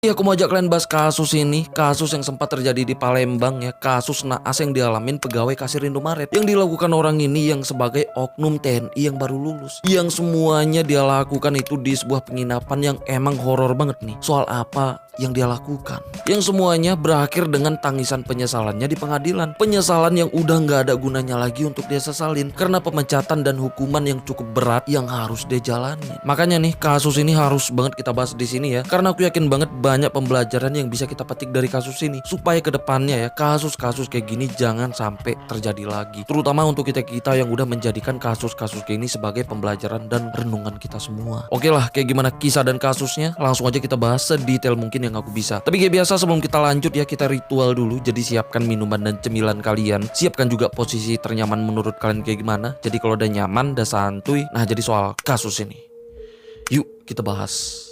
Iya, aku mau ajak kalian bahas kasus ini. Kasus yang sempat terjadi di Palembang ya. Kasus naas yang dialamin pegawai kasir Indomaret. Yang dilakukan orang ini yang sebagai oknum TNI yang baru lulus. Yang semuanya dia lakukan itu di sebuah penginapan yang emang horor banget nih. Soal apa yang dia lakukan? Yang semuanya berakhir dengan tangisan penyesalannya di pengadilan. Penyesalan yang udah gak ada gunanya lagi untuk dia sesalin. Karena pemecatan dan hukuman yang cukup berat yang harus dia jalani. Makanya nih kasus ini harus banget kita bahas di sini ya. Karena aku yakin banget banyak pembelajaran yang bisa kita petik dari kasus ini supaya kedepannya ya kasus-kasus kayak gini jangan sampai terjadi lagi, terutama untuk kita-kita yang udah menjadikan kasus-kasus kayak ini sebagai pembelajaran dan renungan kita semua. Oke lah, kayak gimana kisah dan kasusnya langsung aja kita bahas sedetail mungkin yang aku bisa. Tapi kayak biasa sebelum kita lanjut ya, kita ritual dulu. Jadi siapkan minuman dan cemilan kalian, siapkan juga posisi ternyaman menurut kalian kayak gimana. Jadi kalau udah nyaman, udah santuy, nah jadi soal kasus ini yuk kita bahas.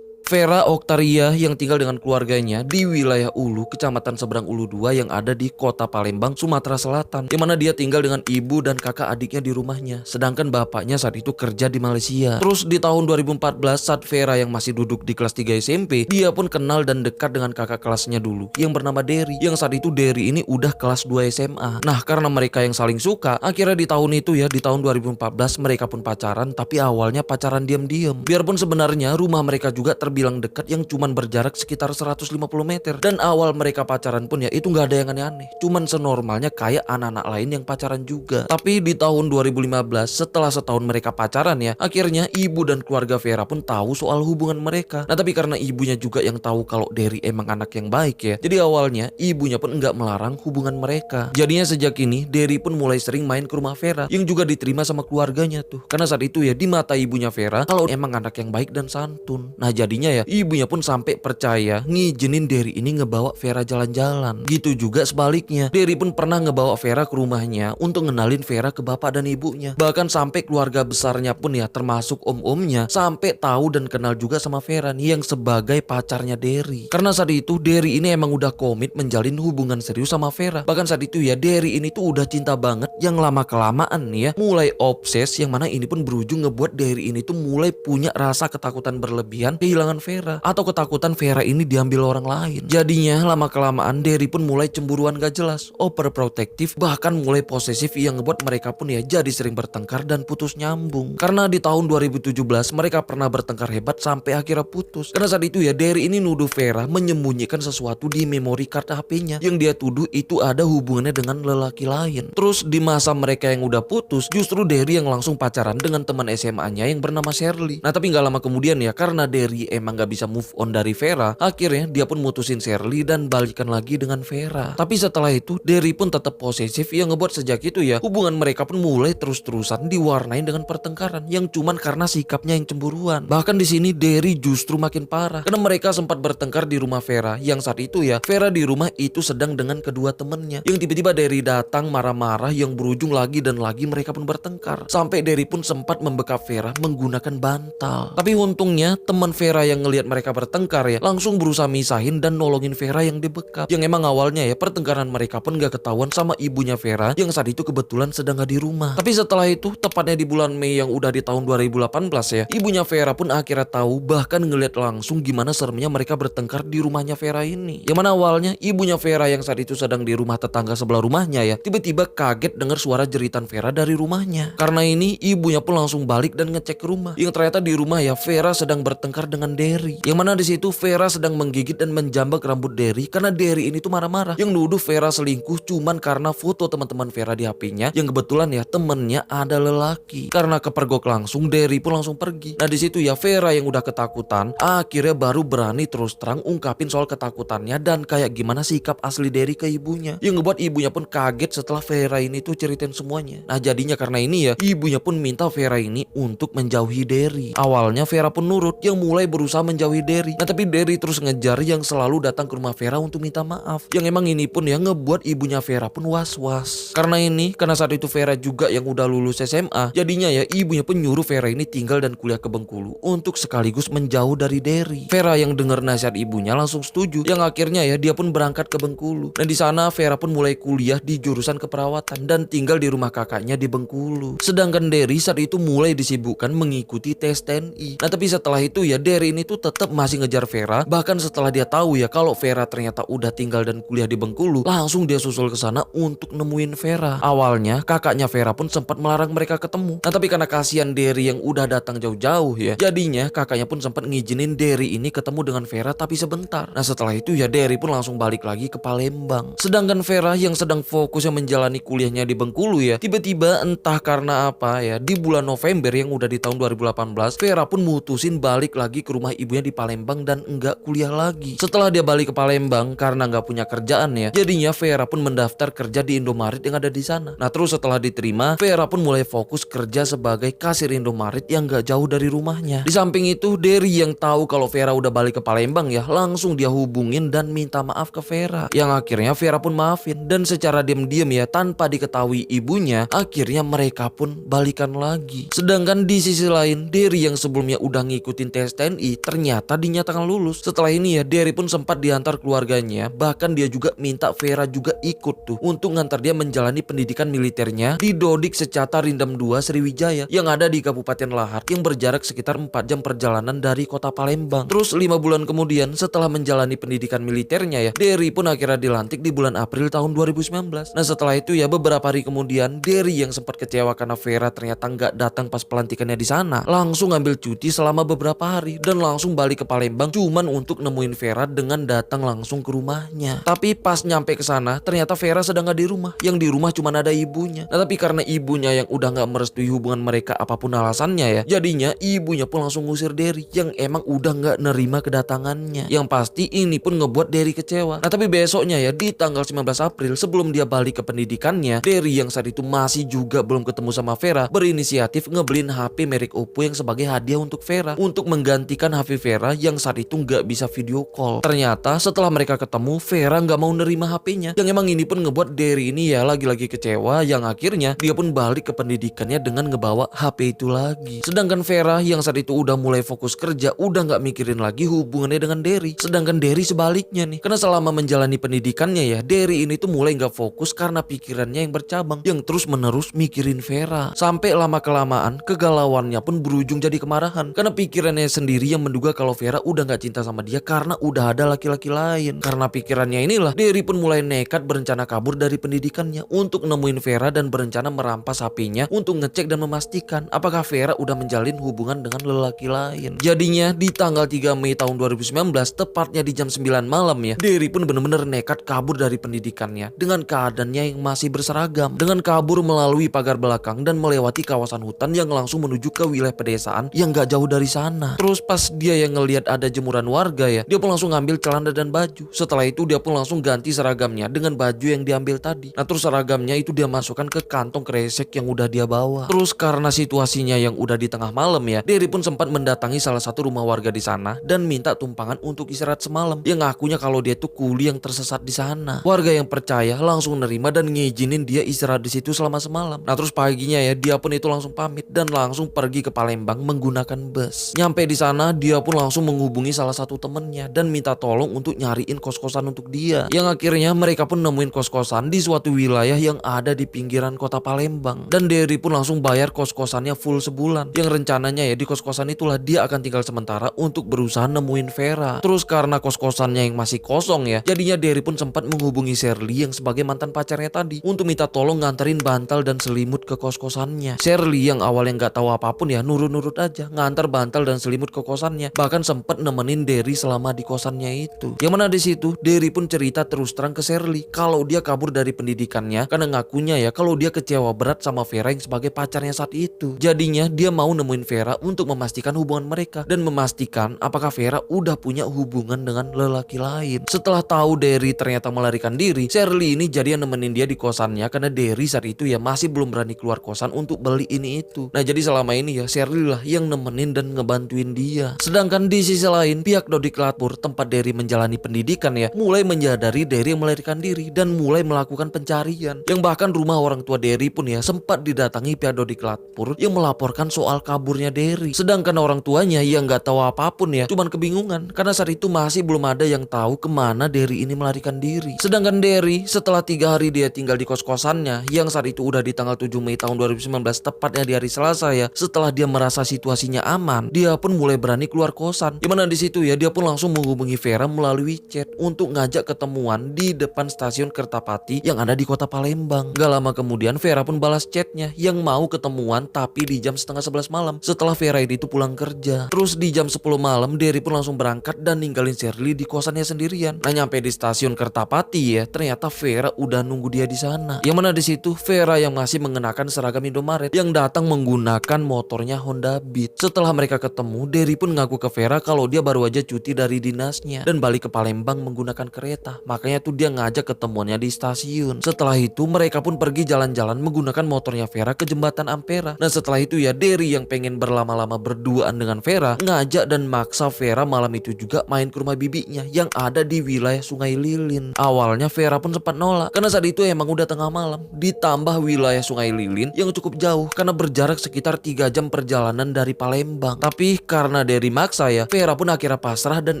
Vera Oktaria yang tinggal dengan keluarganya di wilayah Ulu, kecamatan Seberang Ulu 2 yang ada di kota Palembang, Sumatera Selatan. Di mana dia tinggal dengan ibu dan kakak adiknya di rumahnya. Sedangkan bapaknya saat itu kerja di Malaysia. Terus di tahun 2014 saat Vera yang masih duduk di kelas 3 SMP, dia pun kenal dan dekat dengan kakak kelasnya dulu yang bernama Derry. Yang saat itu Derry ini udah kelas 2 SMA. Nah karena mereka yang saling suka, akhirnya di tahun itu ya, di tahun 2014 mereka pun pacaran, tapi awalnya pacaran diam-diam. Biarpun sebenarnya rumah mereka juga terbilang dekat yang cuman berjarak sekitar 150 meter. Dan awal mereka pacaran pun ya itu gak ada yang aneh-aneh, cuman senormalnya kayak anak-anak lain yang pacaran juga. Tapi di tahun 2015 setelah setahun mereka pacaran ya, akhirnya ibu dan keluarga Vera pun tahu soal hubungan mereka. Nah tapi karena ibunya juga yang tahu kalau Derry emang anak yang baik ya, jadi awalnya ibunya pun enggak melarang hubungan mereka. Jadinya sejak ini Derry pun mulai sering main ke rumah Vera yang juga diterima sama keluarganya tuh. Karena saat itu ya di mata ibunya Vera kalau emang anak yang baik dan santun. Nah jadinya ya ibunya pun sampai percaya ngizinin Derry ini ngebawa Vera jalan-jalan. Gitu juga sebaliknya, Derry pun pernah ngebawa Vera ke rumahnya untuk ngenalin Vera ke bapak dan ibunya. Bahkan sampai keluarga besarnya pun ya termasuk om-omnya sampai tahu dan kenal juga sama Vera nih yang sebagai pacarnya Derry. Karena saat itu Derry ini emang udah komit menjalin hubungan serius sama Vera. Bahkan saat itu ya Derry ini tuh udah cinta banget yang lama-kelamaan nih ya mulai obses, yang mana ini pun berujung ngebuat Derry ini tuh mulai punya rasa ketakutan berlebihan kehilangan Vera atau ketakutan Vera ini diambil orang lain. Jadinya lama-kelamaan Derry pun mulai cemburuan gak jelas, overprotective, bahkan mulai posesif yang ngebuat mereka pun ya jadi sering bertengkar dan putus nyambung. Karena di tahun 2017 mereka pernah bertengkar hebat sampai akhirnya putus. Karena saat itu ya Derry ini nuduh Vera menyembunyikan sesuatu di memori card HP-nya yang dia tuduh itu ada hubungannya dengan lelaki lain. Terus di masa mereka yang udah putus, justru Derry yang langsung pacaran dengan teman SMA-nya yang bernama Shirley. Nah tapi gak lama kemudian ya, karena Derry emang gak bisa move on dari Vera, akhirnya dia pun mutusin Shirley dan balikan lagi dengan Vera. Tapi setelah itu Derry pun tetap posesif yang ngebuat sejak itu ya hubungan mereka pun mulai terus-terusan diwarnain dengan pertengkaran yang cuman karena sikapnya yang cemburuan. Bahkan di sini Derry justru makin parah karena mereka sempat bertengkar di rumah Vera yang saat itu ya Vera di rumah itu sedang dengan kedua temennya, yang tiba-tiba Derry datang marah-marah yang berujung lagi dan lagi mereka pun bertengkar sampai Derry pun sempat membekap Vera menggunakan bantal. Tapi untungnya teman Vera yang ngelihat mereka bertengkar ya langsung berusaha misahin dan nolongin Vera yang dibekap. Yang emang awalnya ya pertengkaran mereka pun gak ketahuan sama ibunya Vera yang saat itu kebetulan sedang gak di rumah. Tapi setelah itu tepatnya di bulan Mei yang udah di tahun 2018 ya, ibunya Vera pun akhirnya tahu, bahkan ngelihat langsung gimana seremnya mereka bertengkar di rumahnya Vera ini. Yang mana awalnya ibunya Vera yang saat itu sedang di rumah tetangga sebelah rumahnya ya tiba-tiba kaget dengar suara jeritan Vera dari rumahnya. Karena ini ibunya pun langsung balik dan ngecek ke rumah, yang ternyata di rumah ya Vera sedang bertengkar dengan Derry. Yang mana di situ Vera sedang menggigit dan menjambak rambut Derry karena Derry ini tuh marah-marah yang nuduh Vera selingkuh cuman karena foto teman-teman Vera di HP-nya yang kebetulan ya temennya ada lelaki. Karena kepergok langsung Derry pun langsung pergi. Nah di situ ya Vera yang udah ketakutan akhirnya baru berani terus terang ungkapin soal ketakutannya dan kayak gimana sikap asli Derry ke ibunya, yang ngebuat ibunya pun kaget setelah Vera ini tuh ceritain semuanya. Nah jadinya karena ini ya ibunya pun minta Vera ini untuk menjauhi Derry. Awalnya Vera pun nurut yang mulai berusaha menjauhi Derry. Nah tapi Derry terus ngejar yang selalu datang ke rumah Vera untuk minta maaf. Yang emang ini pun ya ngebuat ibunya Vera pun was-was. Karena saat itu Vera juga yang udah lulus SMA, jadinya ya ibunya pun nyuruh Vera ini tinggal dan kuliah ke Bengkulu untuk sekaligus menjauh dari Derry. Vera yang dengar nasihat ibunya langsung setuju, yang akhirnya ya dia pun berangkat ke Bengkulu. Dan di sana Vera pun mulai kuliah di jurusan keperawatan dan tinggal di rumah kakaknya di Bengkulu. Sedangkan Derry saat itu mulai disibukkan mengikuti tes TNI. Nah tapi setelah itu ya Derry ini ini tuh tetap masih ngejar Vera. Bahkan setelah dia tahu ya kalau Vera ternyata udah tinggal dan kuliah di Bengkulu, langsung dia susul ke sana untuk nemuin Vera. Awalnya kakaknya Vera pun sempat melarang mereka ketemu. Nah tapi karena kasihan Derry yang udah datang jauh-jauh ya, jadinya kakaknya pun sempat ngizinin Derry ini ketemu dengan Vera tapi sebentar. Nah setelah itu ya Derry pun langsung balik lagi ke Palembang. Sedangkan Vera yang sedang fokusnya menjalani kuliahnya di Bengkulu ya, tiba-tiba entah karena apa ya, di bulan November yang udah di tahun 2018, Vera pun mutusin balik lagi ke rumah ibunya di Palembang dan enggak kuliah lagi. Setelah dia balik ke Palembang karena nggak punya kerjaan ya, jadinya Vera pun mendaftar kerja di Indomaret yang ada di sana. Nah terus setelah diterima, Vera pun mulai fokus kerja sebagai kasir Indomaret yang nggak jauh dari rumahnya. Di samping itu, Derry yang tahu kalau Vera udah balik ke Palembang ya, langsung dia hubungin dan minta maaf ke Vera. Yang akhirnya Vera pun maafin, dan secara diam-diam ya tanpa diketahui ibunya, akhirnya mereka pun balikan lagi. Sedangkan di sisi lain, Derry yang sebelumnya udah ngikutin tes TNI ternyata dinyatakan lulus. Setelah ini ya Derry pun sempat diantar keluarganya, bahkan dia juga minta Vera juga ikut tuh untuk ngantar dia menjalani pendidikan militernya di Dodik Secata Rindam 2 Sriwijaya yang ada di Kabupaten Lahar yang berjarak sekitar 4 jam perjalanan dari kota Palembang. Terus 5 bulan kemudian setelah menjalani pendidikan militernya ya, Derry pun akhirnya dilantik di bulan April tahun 2019. Nah setelah itu ya beberapa hari kemudian, Derry yang sempat kecewa karena Vera ternyata nggak datang pas pelantikannya di sana, langsung ngambil cuti selama beberapa hari dan langsung balik ke Palembang cuman untuk nemuin Vera dengan datang langsung ke rumahnya. Tapi pas nyampe ke sana ternyata Vera sedang nggak di rumah, yang di rumah cuman ada ibunya. Nah tapi karena ibunya yang udah nggak merestui hubungan mereka apapun alasannya ya, jadinya ibunya pun langsung ngusir Derry yang emang udah nggak nerima kedatangannya. Yang pasti ini pun ngebuat Derry kecewa. Nah tapi besoknya ya di tanggal 19 April sebelum dia balik ke pendidikannya, Derry yang saat itu masih juga belum ketemu sama Vera berinisiatif ngebeliin HP merek Oppo yang sebagai hadiah untuk Vera untuk menggantikan HP Vera yang saat itu nggak bisa video call. Ternyata setelah mereka ketemu, Vera nggak mau nerima HP-nya. Yang emang ini pun ngebuat Derry ini ya lagi-lagi kecewa, yang akhirnya dia pun balik ke pendidikannya dengan ngebawa HP itu lagi. Sedangkan Vera yang saat itu udah mulai fokus kerja, udah nggak mikirin lagi hubungannya dengan Derry. Sedangkan Derry sebaliknya nih, karena selama menjalani pendidikannya ya, Derry ini tuh mulai nggak fokus karena pikirannya yang bercabang, yang terus menerus mikirin Vera. Sampai lama kelamaan kegalauannya pun berujung jadi kemarahan karena pikirannya sendiri yang menduga kalau Vera udah nggak cinta sama dia karena udah ada laki-laki lain. Karena pikirannya inilah, Derry pun mulai nekat berencana kabur dari pendidikannya untuk nemuin Vera dan berencana merampas HP-nya untuk ngecek dan memastikan apakah Vera udah menjalin hubungan dengan lelaki lain. Jadinya di tanggal 3 Mei tahun 2019, tepatnya di jam 9 malam ya, Derry pun bener-bener nekat kabur dari pendidikannya dengan keadaannya yang masih berseragam, dengan kabur melalui pagar belakang dan melewati kawasan hutan yang langsung menuju ke wilayah pedesaan yang gak jauh dari sana. Terus pas dia yang ngelihat ada jemuran warga ya, dia pun langsung ngambil celana dan baju. Setelah itu dia pun langsung ganti seragamnya dengan baju yang diambil tadi. Nah terus seragamnya itu dia masukkan ke kantong kresek yang udah dia bawa. Terus karena situasinya yang udah di tengah malam ya, Derry pun sempat mendatangi salah satu rumah warga di sana dan minta tumpangan untuk istirahat semalam. Yang ngakunya kalau dia tuh kuli yang tersesat di sana. Warga yang percaya langsung nerima dan ngizinin dia istirahat di situ selama semalam. Nah terus paginya ya dia pun itu langsung pamit dan langsung pergi ke Palembang menggunakan bus. Nyampe di sana dia pun langsung menghubungi salah satu temennya dan minta tolong untuk nyariin kos-kosan untuk dia. Yang akhirnya mereka pun nemuin kos-kosan di suatu wilayah yang ada di pinggiran kota Palembang. Dan Derry pun langsung bayar kos-kosannya full sebulan. Yang rencananya ya di kos-kosan itulah dia akan tinggal sementara untuk berusaha nemuin Vera. Terus karena kos-kosannya yang masih kosong ya, jadinya Derry pun sempat menghubungi Shirley yang sebagai mantan pacarnya tadi untuk minta tolong nganterin bantal dan selimut ke kos-kosannya. Shirley yang awalnya nggak tahu apapun ya nurut-nurut aja ngantar bantal dan selimut ke kosannya, bahkan sempat nemenin Derry selama di kosannya itu. Yang mana di situ Derry pun cerita terus terang ke Shirley kalau dia kabur dari pendidikannya karena ngakunya ya kalau dia kecewa berat sama Vera yang sebagai pacarnya saat itu. Jadinya dia mau nemuin Vera untuk memastikan hubungan mereka dan memastikan apakah Vera udah punya hubungan dengan lelaki lain. Setelah tahu Derry ternyata melarikan diri, Shirley ini jadi yang nemenin dia di kosannya karena Derry saat itu ya masih belum berani keluar kosan untuk beli ini itu. Nah jadi selama ini ya Shirley lah yang nemenin dan ngebantuin dia. Sedangkan di sisi lain pihak Dodik Latpur tempat Derry menjalani pendidikan ya mulai menyadari Derry yang melarikan diri dan mulai melakukan pencarian. Yang bahkan rumah orang tua Derry pun ya sempat didatangi pihak Dodik Latpur yang melaporkan soal kaburnya Derry. Sedangkan orang tuanya yang nggak tahu apapun ya cuman kebingungan karena saat itu masih belum ada yang tahu kemana Derry ini melarikan diri. Sedangkan Derry setelah 3 hari dia tinggal di kos-kosannya yang saat itu udah di tanggal 7 Mei tahun 2019 tepatnya di hari Selasa ya, setelah dia merasa situasinya aman, dia pun mulai berani keluar kosan. Gimana di situ ya, dia pun langsung menghubungi Vera melalui chat untuk ngajak ketemuan di depan stasiun Kertapati yang ada di kota Palembang. Gak lama kemudian Vera pun balas chatnya yang mau ketemuan tapi di jam setengah 11 malam setelah Vera itu pulang kerja. Terus di jam 10 malam Derry pun langsung berangkat dan ninggalin Shirley di kosannya sendirian. Nah, nyampe di stasiun Kertapati ya, ternyata Vera udah nunggu dia di sana. Yang mana di situ Vera yang masih mengenakan seragam Indomaret yang datang menggunakan motornya Honda Beat. Setelah mereka ketemu, Derry pun ngaku ke Vera kalau dia baru aja cuti dari dinasnya dan balik ke Palembang menggunakan kereta. Makanya tuh dia ngajak ketemuannya di stasiun. Setelah itu mereka pun pergi jalan-jalan menggunakan motornya Vera ke jembatan Ampera. Nah, setelah itu ya Derry yang pengen berlama-lama berduaan dengan Vera ngajak dan maksa Vera malam itu juga main ke rumah bibinya yang ada di wilayah Sungai Lilin. Awalnya Vera pun sempat nolak karena saat itu emang udah tengah malam, ditambah wilayah Sungai Lilin yang cukup jauh karena berjarak sekitar 3 jam perjalanan dari Palembang. Tapi karena Derry maksa ya, Vera pun akhirnya pasrah dan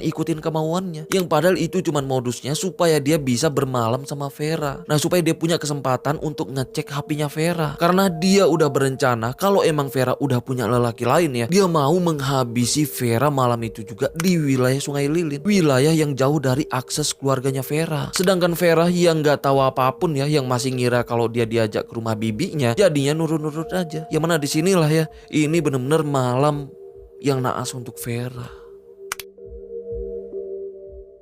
ikutin kemauannya, yang padahal itu cuman modusnya supaya dia bisa bermalam sama Vera. Nah, supaya dia punya kesempatan untuk ngecek HP-nya Vera, karena dia udah berencana kalau emang Vera udah punya lelaki lain ya, dia mau menghabisi Vera malam itu juga di wilayah Sungai Lilin, wilayah yang jauh dari akses keluarganya Vera. Sedangkan Vera yang gak tahu apapun ya, yang masih ngira kalau dia diajak ke rumah bibinya, jadinya nurut-nurut aja. Yang mana disinilah ya, ini bener-bener malam yang naas untuk Vera.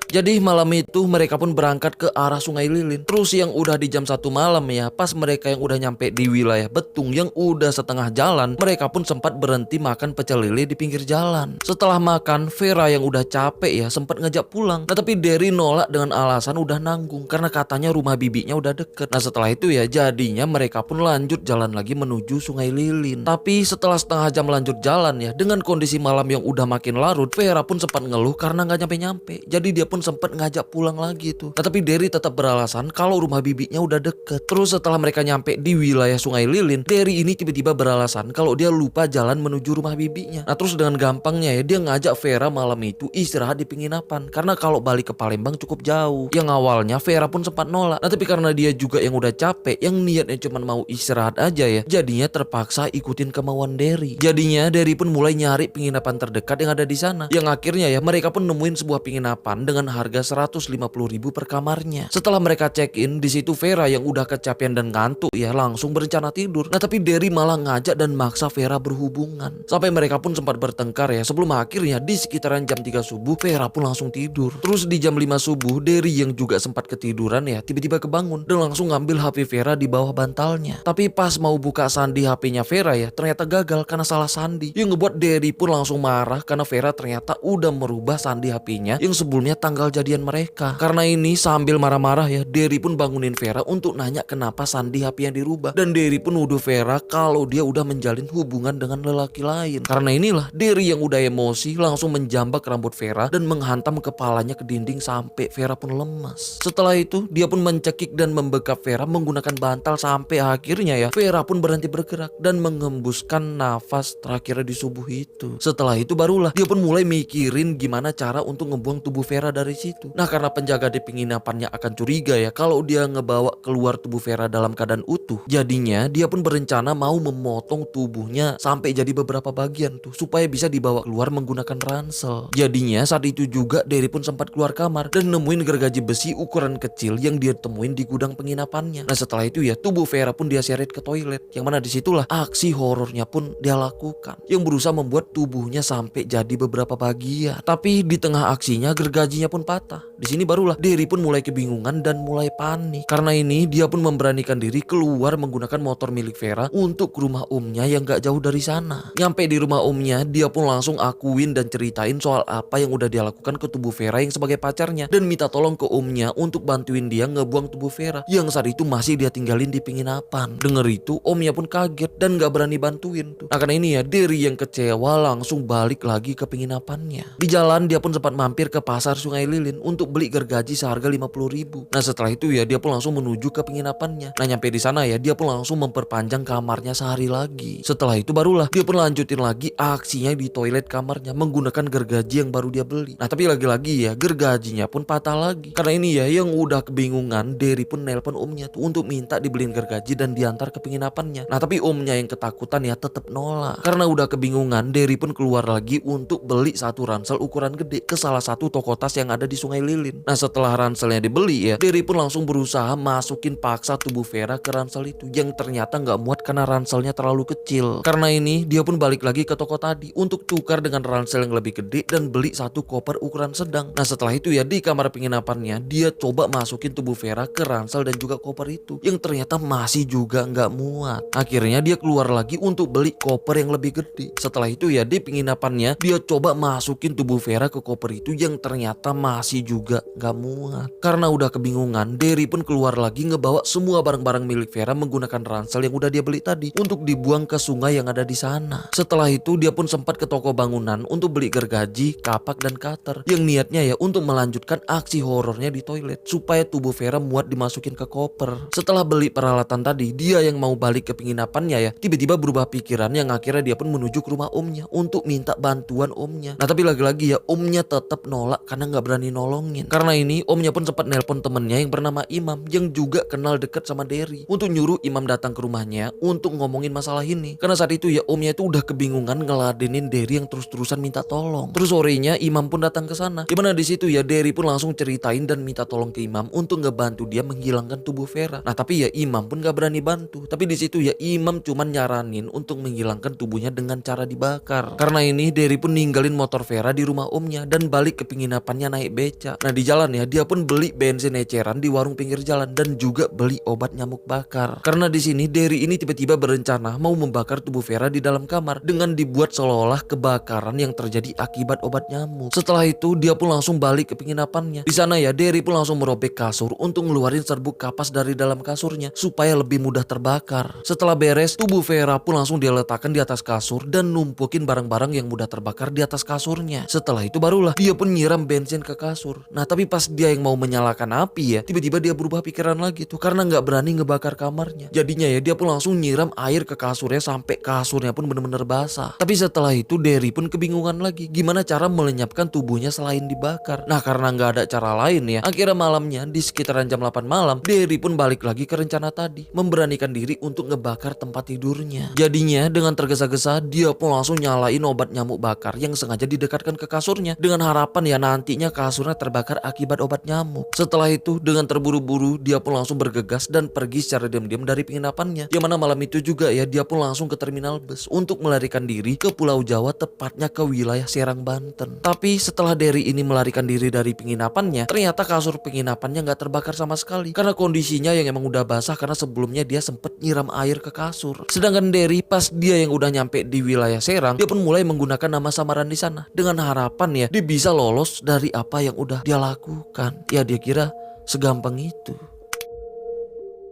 Jadi malam itu mereka pun berangkat ke arah Sungai Lilin. Terus yang udah di jam 1 malam ya, pas mereka yang udah nyampe di wilayah Betung yang udah setengah jalan, mereka pun sempat berhenti makan pecel lele di pinggir jalan. Setelah makan, Vera yang udah capek ya sempat ngajak pulang. Nah, tapi Derry nolak dengan alasan udah nanggung karena katanya rumah bibinya udah deket. Nah, setelah itu ya jadinya mereka pun lanjut jalan lagi menuju Sungai Lilin. Tapi setelah setengah jam lanjut jalan ya, dengan kondisi malam yang udah makin larut, Vera pun sempat ngeluh karena nggak nyampe-nyampe. Jadi dia pun sempat ngajak pulang lagi tuh. Nah, tapi Derry tetap beralasan kalau rumah bibinya udah deket. Terus setelah mereka nyampe di wilayah Sungai Lilin, Derry ini tiba-tiba beralasan kalau dia lupa jalan menuju rumah bibinya. Nah, terus dengan gampangnya ya dia ngajak Vera malam itu istirahat di penginapan karena kalau balik ke Palembang cukup jauh. Yang awalnya Vera pun sempat nolak. Nah, tapi karena dia juga yang udah capek, yang niatnya cuma mau istirahat aja ya, jadinya terpaksa ikutin kemauan Derry. Jadinya Derry pun mulai nyari penginapan terdekat yang ada di sana. Yang akhirnya ya mereka pun nemuin sebuah penginapan dengan harga 150.000 per kamarnya. Setelah mereka check-in, di situ Vera yang udah kecapean dan ngantuk ya langsung berencana tidur. Nah, tapi Derry malah ngajak dan maksa Vera berhubungan. Sampai mereka pun sempat bertengkar ya, sebelum akhirnya di sekitaran jam 3 subuh Vera pun langsung tidur. Terus di jam 5 subuh Derry yang juga sempat ketiduran ya tiba-tiba kebangun dan langsung ngambil HP Vera di bawah bantalnya. Tapi pas mau buka sandi HP-nya Vera ya ternyata gagal karena salah sandi. Yang ngebuat Derry pun langsung marah karena Vera ternyata udah merubah sandi HP-nya yang sebelumnya tanggal jadian mereka. Karena ini sambil marah-marah ya, Derry pun bangunin Vera untuk nanya kenapa sandi HP yang dirubah. Dan Derry pun nuduh Vera kalau dia udah menjalin hubungan dengan lelaki lain. Karena inilah Derry yang udah emosi langsung menjambak rambut Vera dan menghantam kepalanya ke dinding sampai Vera pun lemas. Setelah itu dia pun mencekik dan membekap Vera menggunakan bantal sampai akhirnya ya Vera pun berhenti bergerak dan mengembuskan nafas terakhirnya di subuh itu. Setelah itu barulah dia pun mulai mikirin gimana cara untuk ngebuang tubuh Vera dari situ. Nah, karena penjaga di penginapannya akan curiga ya kalau dia ngebawa keluar tubuh Vera dalam keadaan utuh. Jadinya dia pun berencana mau memotong tubuhnya sampai jadi beberapa bagian tuh supaya bisa dibawa keluar menggunakan ransel. Jadinya saat itu juga Derry pun sempat keluar kamar dan nemuin gergaji besi ukuran kecil yang dia temuin di gudang penginapannya. Nah, setelah itu ya tubuh Vera pun dia seret ke toilet. Yang mana disitulah aksi horornya pun dia lakukan, yang berusaha membuat tubuhnya sampai jadi beberapa bagian. Tapi di tengah aksinya gergajinya pun patah. Di sini barulah Derry pun mulai kebingungan dan mulai panik. Karena ini dia pun memberanikan diri keluar menggunakan motor milik Vera untuk ke rumah omnya yang gak jauh dari sana. Nyampe di rumah omnya, dia pun langsung akuin dan ceritain soal apa yang udah dia lakukan ke tubuh Vera yang sebagai pacarnya dan minta tolong ke omnya untuk bantuin dia ngebuang tubuh Vera yang saat itu masih dia tinggalin di penginapan. Dengar itu omnya pun kaget dan gak berani bantuin tuh. Nah, karena ini ya Derry yang kecewa langsung balik lagi ke penginapannya. Di jalan dia pun sempat mampir ke pasar Sungai sungai lilin untuk beli gergaji seharga 50.000. Nah setelah itu ya dia pun langsung menuju ke penginapannya. Nah nyampe di sana ya dia pun langsung memperpanjang kamarnya sehari lagi. Setelah itu barulah dia pun lanjutin lagi aksinya di toilet kamarnya menggunakan gergaji yang baru dia beli. Nah tapi lagi-lagi ya gergajinya pun patah lagi. Karena ini ya yang udah kebingungan, Derry pun nelpon omnya tuh untuk minta dibeliin gergaji dan diantar ke penginapannya. Nah tapi omnya yang ketakutan ya tetap nolak. Karena udah kebingungan, Derry pun keluar lagi untuk beli satu ransel ukuran gede ke salah satu toko tas yang ada di Sungai Lilin. Nah setelah ranselnya dibeli ya, Derry pun langsung berusaha masukin paksa tubuh Vera ke ransel itu yang ternyata nggak muat karena ranselnya terlalu kecil. Karena ini dia pun balik lagi ke toko tadi untuk tukar dengan ransel yang lebih gede dan beli satu koper ukuran sedang. Nah setelah itu ya di kamar penginapannya dia coba masukin tubuh Vera ke ransel dan juga koper itu yang ternyata masih juga nggak muat. Akhirnya dia keluar lagi untuk beli koper yang lebih gede. Setelah itu ya di penginapannya dia coba masukin tubuh Vera ke koper itu yang ternyata masih juga nggak muat. Karena udah kebingungan, Derry pun keluar lagi ngebawa semua barang-barang milik Vera menggunakan ransel yang udah dia beli tadi untuk dibuang ke sungai yang ada di sana. Setelah itu dia pun sempat ke toko bangunan untuk beli gergaji, kapak dan cutter yang niatnya ya untuk melanjutkan aksi horornya di toilet supaya tubuh Vera muat dimasukin ke koper. Setelah beli peralatan tadi, dia yang mau balik ke penginapannya ya tiba-tiba berubah pikiran yang akhirnya dia pun menuju ke rumah omnya untuk minta bantuan omnya. Nah tapi lagi-lagi ya omnya tetap nolak karena nggak berani nolongin. Karena ini omnya pun sempat nelpon temennya yang bernama Imam yang juga kenal deket sama Derry untuk nyuruh Imam datang ke rumahnya untuk ngomongin masalah ini. Karena saat itu ya omnya itu udah kebingungan ngeladenin Derry yang terus-terusan minta tolong. Terus sorenya Imam pun datang ke sana. Dimana di situ ya Derry pun langsung ceritain dan minta tolong ke Imam untuk ngebantu dia menghilangkan tubuh Vera. Nah tapi ya Imam pun gak berani bantu. Tapi di situ ya Imam cuman nyaranin untuk menghilangkan tubuhnya dengan cara dibakar. Karena ini Derry pun ninggalin motor Vera di rumah omnya dan balik ke penginapannya naik beca. Nah di jalan ya dia pun beli bensin eceran di warung pinggir jalan dan juga beli obat nyamuk bakar. Karena di sini Derry ini tiba-tiba berencana mau membakar tubuh Vera di dalam kamar dengan dibuat seolah-olah kebakaran yang terjadi akibat obat nyamuk. Setelah itu dia pun langsung balik ke penginapannya. Di sana ya Derry pun langsung merobek kasur untuk ngeluarin serbuk kapas dari dalam kasurnya supaya lebih mudah terbakar. Setelah beres, tubuh Vera pun langsung dia letakkan di atas kasur dan numpukin barang-barang yang mudah terbakar di atas kasurnya. Setelah itu barulah dia pun nyiram bensin ke kasur. Nah tapi pas dia yang mau menyalakan api ya, tiba-tiba dia berubah pikiran lagi tuh karena nggak berani ngebakar kamarnya. Jadinya ya dia pun langsung nyiram air ke kasurnya sampai kasurnya pun bener-bener basah. Tapi setelah itu Derry pun kebingungan lagi gimana cara melenyapkan tubuhnya selain dibakar. Nah karena nggak ada cara lain ya, akhirnya malamnya di sekitaran jam 8 malam Derry pun balik lagi ke rencana tadi, memberanikan diri untuk ngebakar tempat tidurnya. Jadinya dengan tergesa-gesa dia pun langsung nyalain obat nyamuk bakar yang sengaja didekatkan ke kasurnya dengan harapan ya nantinya kasurnya terbakar akibat obat nyamuk. Setelah itu dengan terburu-buru dia pun langsung bergegas dan pergi secara diam-diam dari penginapannya. Yang mana malam itu juga ya dia pun langsung ke terminal bus untuk melarikan diri ke Pulau Jawa, tepatnya ke wilayah Serang, Banten. Tapi setelah Derry ini melarikan diri dari penginapannya, ternyata kasur penginapannya nggak terbakar sama sekali karena kondisinya yang emang udah basah karena sebelumnya dia sempet nyiram air ke kasur. Sedangkan Derry pas dia yang udah nyampe di wilayah Serang, dia pun mulai menggunakan nama samaran di sana dengan harapan ya dia bisa lolos dari apa yang udah dia lakukan. Ya dia kira segampang itu.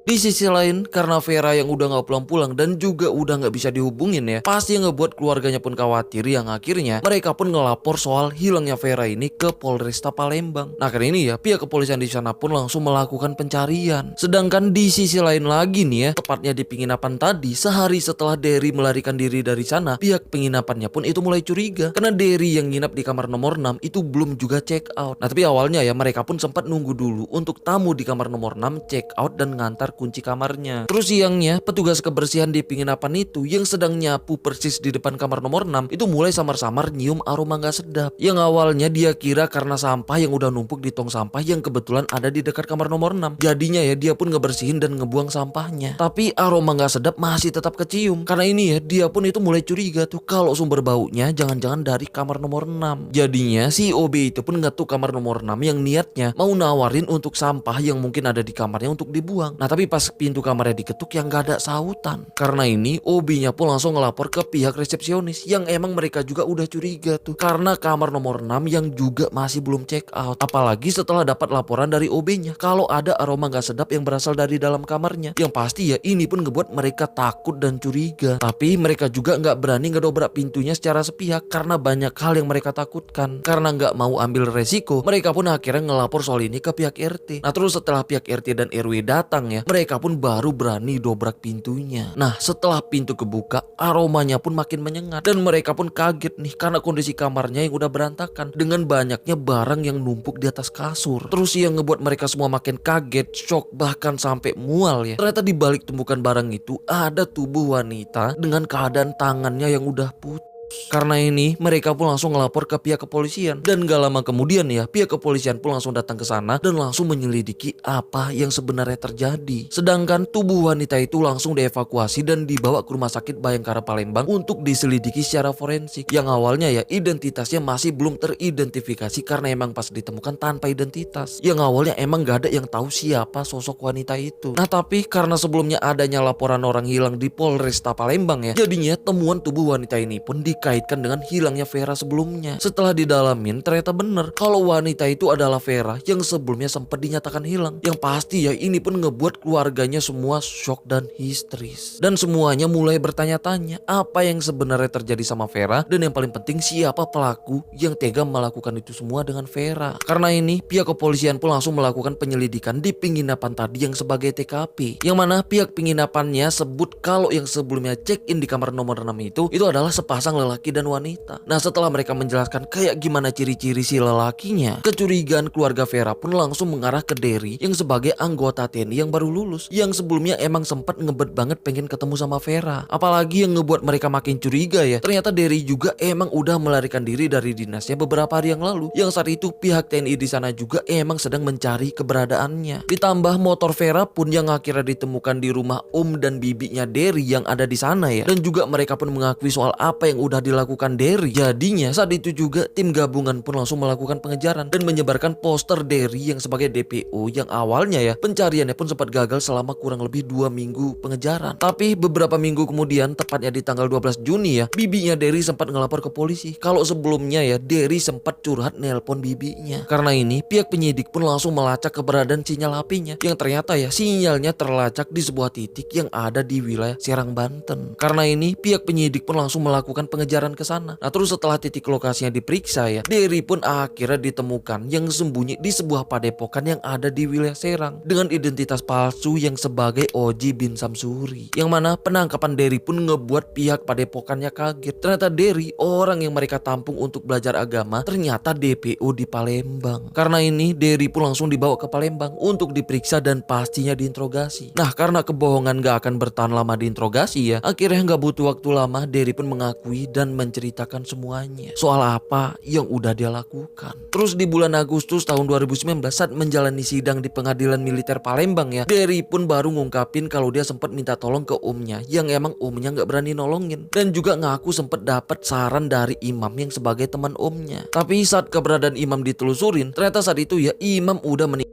Di sisi lain, karena Vera yang udah gak pulang-pulang dan juga udah gak bisa dihubungin ya, pasti ngebuat keluarganya pun khawatir yang akhirnya mereka pun ngelapor soal hilangnya Vera ini ke Polresta Palembang. Nah karena ini ya, pihak kepolisian di sana pun langsung melakukan pencarian. Sedangkan di sisi lain lagi nih ya, tepatnya di penginapan tadi, sehari setelah Derry melarikan diri dari sana, pihak penginapannya pun itu mulai curiga karena Derry yang nginap di kamar nomor 6 itu belum juga check out. Nah tapi awalnya ya mereka pun sempat nunggu dulu untuk tamu di kamar nomor 6 check out dan ngantar kunci kamarnya. Terus siangnya petugas kebersihan di penginapan itu yang sedang nyapu persis di depan kamar nomor 6 itu mulai samar-samar nyium aroma gak sedap. Yang awalnya dia kira karena sampah yang udah numpuk di tong sampah yang kebetulan ada di dekat kamar nomor 6. Jadinya ya dia pun ngebersihin dan ngebuang sampahnya. Tapi aroma gak sedap masih tetap kecium. Karena ini ya dia pun itu mulai curiga tuh kalau sumber baunya jangan-jangan dari kamar nomor 6. Jadinya si OB itu pun ngetuk kamar nomor 6 yang niatnya mau nawarin untuk sampah yang mungkin ada di kamarnya untuk dibuang. Nah tapi Tapi pas pintu kamarnya diketuk yang gak ada sautan. Karena ini Obinya pun langsung ngelapor ke pihak resepsionis yang emang mereka juga udah curiga tuh. Karena kamar nomor 6 yang juga masih belum check out. Apalagi setelah dapat laporan dari OB-nya kalau ada aroma gak sedap yang berasal dari dalam kamarnya. Yang pasti ya ini pun ngebuat mereka takut dan curiga. Tapi mereka juga gak berani ngedobrak pintunya secara sepihak karena banyak hal yang mereka takutkan. Karena gak mau ambil resiko, mereka pun akhirnya ngelapor soal ini ke pihak RT. Nah terus setelah pihak RT dan RW datang ya, mereka pun baru berani dobrak pintunya. Nah setelah pintu kebuka, aromanya pun makin menyengat dan mereka pun kaget nih karena kondisi kamarnya yang udah berantakan dengan banyaknya barang yang numpuk di atas kasur. Terus yang ngebuat mereka semua makin kaget, shock, bahkan sampai mual ya. Ternyata di balik tumpukan barang itu ada tubuh wanita dengan keadaan tangannya yang udah putih. Karena ini mereka pun langsung ngelapor ke pihak kepolisian dan gak lama kemudian ya pihak kepolisian pun langsung datang ke sana dan langsung menyelidiki apa yang sebenarnya terjadi. Sedangkan tubuh wanita itu langsung dievakuasi dan dibawa ke Rumah Sakit Bayangkara Palembang untuk diselidiki secara forensik. Yang awalnya ya identitasnya masih belum teridentifikasi karena emang pas ditemukan tanpa identitas. Yang awalnya emang gak ada yang tahu siapa sosok wanita itu. Nah tapi karena sebelumnya adanya laporan orang hilang di Polresta Palembang ya, jadinya temuan tubuh wanita ini pun dikaitkan dengan hilangnya Vera sebelumnya. Setelah didalamin ternyata bener kalau wanita itu adalah Vera yang sebelumnya sempat dinyatakan hilang. Yang pasti ya ini pun ngebuat keluarganya semua shock dan histeris. Dan semuanya mulai bertanya-tanya apa yang sebenarnya terjadi sama Vera dan yang paling penting siapa pelaku yang tega melakukan itu semua dengan Vera. Karena ini pihak kepolisian pun langsung melakukan penyelidikan di penginapan tadi yang sebagai TKP. Yang mana pihak penginapannya sebut kalau yang sebelumnya check-in di kamar nomor 6 itu adalah sepasang lelaki dan wanita. Nah setelah mereka menjelaskan kayak gimana ciri-ciri si lelakinya, kecurigaan keluarga Vera pun langsung mengarah ke Derry yang sebagai anggota TNI yang baru lulus, yang sebelumnya emang sempat ngebet banget pengen ketemu sama Vera. Apalagi yang ngebuat mereka makin curiga ya, ternyata Derry juga emang udah melarikan diri dari dinasnya beberapa hari yang lalu, yang saat itu pihak TNI di sana juga emang sedang mencari keberadaannya. Ditambah motor Vera pun yang akhirnya ditemukan di rumah om dan bibinya Derry yang ada di sana ya, dan juga mereka pun mengakui soal apa yang udah dilakukan Derry. Jadinya saat itu juga tim gabungan pun langsung melakukan pengejaran dan menyebarkan poster Derry yang sebagai DPO yang awalnya ya pencariannya pun sempat gagal selama kurang lebih 2 minggu pengejaran. Tapi beberapa minggu kemudian, tepatnya di tanggal 12 Juni ya, bibinya Derry sempat ngelapor ke polisi kalau sebelumnya ya Derry sempat curhat nelpon bibinya. Karena ini pihak penyidik pun langsung melacak keberadaan sinyal HP-nya yang ternyata ya sinyalnya terlacak di sebuah titik yang ada di wilayah Serang, Banten. Karena ini pihak penyidik pun langsung melakukan pengejaran ke sana. Nah terus setelah titik lokasinya diperiksa ya, Derry pun akhirnya ditemukan yang sembunyi di sebuah padepokan yang ada di wilayah Serang dengan identitas palsu yang sebagai Oji bin Samsuri. Yang mana penangkapan Derry pun ngebuat pihak padepokannya kaget. Ternyata Derry, orang yang mereka tampung untuk belajar agama, ternyata DPO di Palembang. Karena ini Derry pun langsung dibawa ke Palembang untuk diperiksa dan pastinya diinterogasi. Nah karena kebohongan gak akan bertahan lama diinterogasi ya, akhirnya gak butuh waktu lama Derry pun mengakui dan menceritakan semuanya soal apa yang udah dia lakukan. Terus di bulan Agustus tahun 2019 saat menjalani sidang di Pengadilan Militer Palembang ya, Derry pun baru ngungkapin kalau dia sempat minta tolong ke omnya yang emang omnya gak berani nolongin, dan juga ngaku sempat dapat saran dari imam yang sebagai teman omnya. Tapi saat keberadaan imam ditelusurin, ternyata saat itu ya imam udah meninggal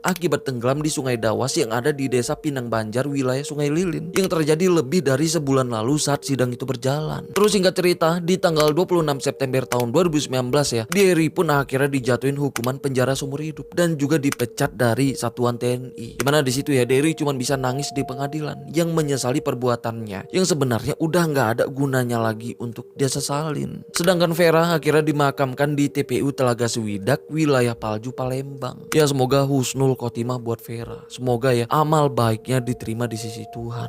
akibat tenggelam di Sungai Dawas yang ada di Desa Pinang Banjar, wilayah Sungai Lilin, yang terjadi lebih dari sebulan lalu saat sidang itu berjalan. Terus singkat cerita, di tanggal 26 September tahun 2019 ya, Derry pun akhirnya dijatuhin hukuman penjara seumur hidup dan juga dipecat dari satuan TNI. Dimana di situ ya Derry cuma bisa nangis di pengadilan yang menyesali perbuatannya yang sebenarnya udah nggak ada gunanya lagi untuk dia sesalin. Sedangkan Vera akhirnya dimakamkan di TPU Telaga Sewidak, wilayah Palju, Palembang. Ya semoga husnul khotimah buat Vera. Semoga ya amal baiknya diterima di sisi Tuhan.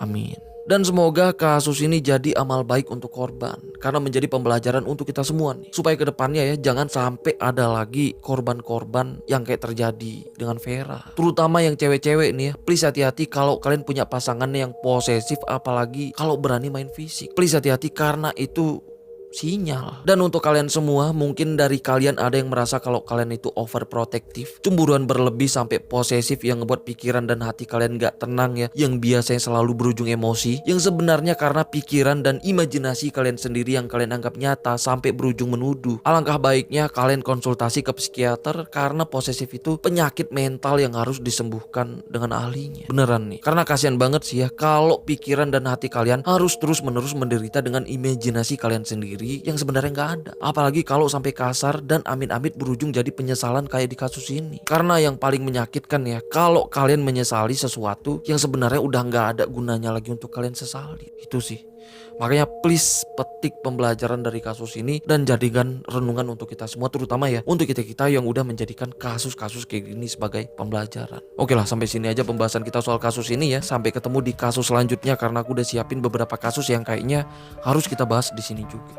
Amin. Dan semoga kasus ini jadi amal baik untuk korban, karena menjadi pembelajaran untuk kita semua nih, supaya kedepannya ya jangan sampai ada lagi korban-korban yang kayak terjadi dengan Vera. Terutama yang cewek-cewek nih ya, please hati-hati kalau kalian punya pasangan yang posesif, apalagi kalau berani main fisik. Please hati-hati karena itu sinyal. Dan untuk kalian semua, mungkin dari kalian ada yang merasa kalau kalian itu overprotective, cemburuan berlebih sampai posesif yang ngebuat pikiran dan hati kalian gak tenang ya, yang biasanya selalu berujung emosi, yang sebenarnya karena pikiran dan imajinasi kalian sendiri yang kalian anggap nyata sampai berujung menuduh. Alangkah baiknya kalian konsultasi ke psikiater, karena posesif itu penyakit mental yang harus disembuhkan dengan ahlinya. Beneran nih, karena kasihan banget sih ya kalau pikiran dan hati kalian harus terus-menerus menderita dengan imajinasi kalian sendiri yang sebenarnya nggak ada. Apalagi kalau sampai kasar dan amit-amit berujung jadi penyesalan kayak di kasus ini. Karena yang paling menyakitkan ya, kalau kalian menyesali sesuatu yang sebenarnya udah nggak ada gunanya lagi untuk kalian sesali. Itu sih. Makanya please petik pembelajaran dari kasus ini dan jadikan renungan untuk kita semua, terutama ya untuk kita-kita yang udah menjadikan kasus-kasus kayak gini sebagai pembelajaran. Oke lah, sampai sini aja pembahasan kita soal kasus ini ya. Sampai ketemu di kasus selanjutnya, karena aku udah siapin beberapa kasus yang kayaknya harus kita bahas di sini juga.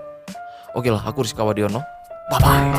Oke lah, aku Rizka Wadiono. Bye bye.